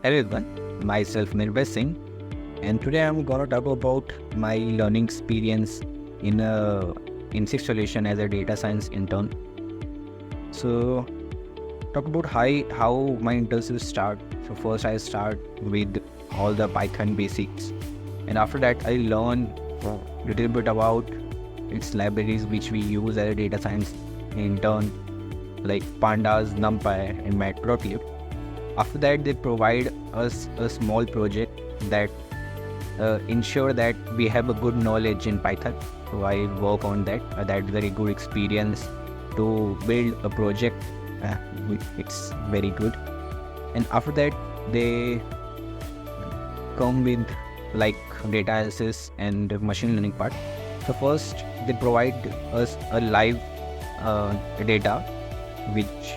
Hello everyone, myself Nirbhay Singh, and today I'm gonna talk about my learning experience in inSAKE solution as a data science intern. So, talk about how my internship start. So first I start with all the Python basics, and after that I learn a little bit about its libraries which we use as a data science intern, like pandas, numpy, and matplotlib. After that, they provide us a small project that ensure that we have a good knowledge in Python. So I work on that. That's very good experience to build a project. It's very good. And after that, they come with like data analysis and machine learning part. So first, they provide us a live data, which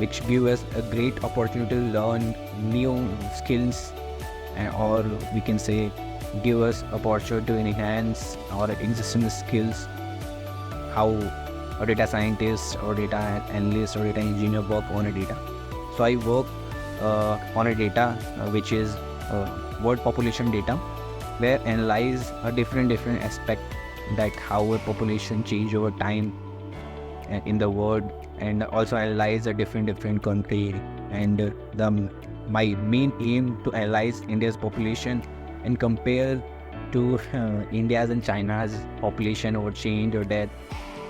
which give us a great opportunity to learn new skills, or we can say give us opportunity to enhance our existing skills, how a data scientist or data analyst or data engineer work on a data. So I work on a data which is world population data, where analyze a different aspect, that how a population change over time in the world, and also analyze a different country. And my main aim to analyze India's population and compare to India's and China's population or change or death,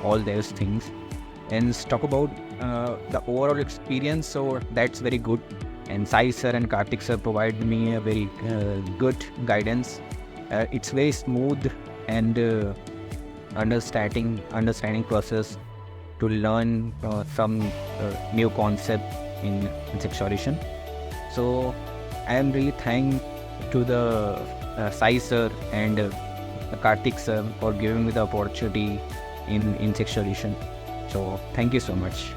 all those things, and talk about the overall experience. So that's very good, and Sai sir and Karthik sir provide me a very good guidance. It's very smooth and understanding process to learn some new concept in inSAKE solution. So I am really thank to the Sai sir and Karthik sir for giving me the opportunity in inSAKE solution. So thank you so much.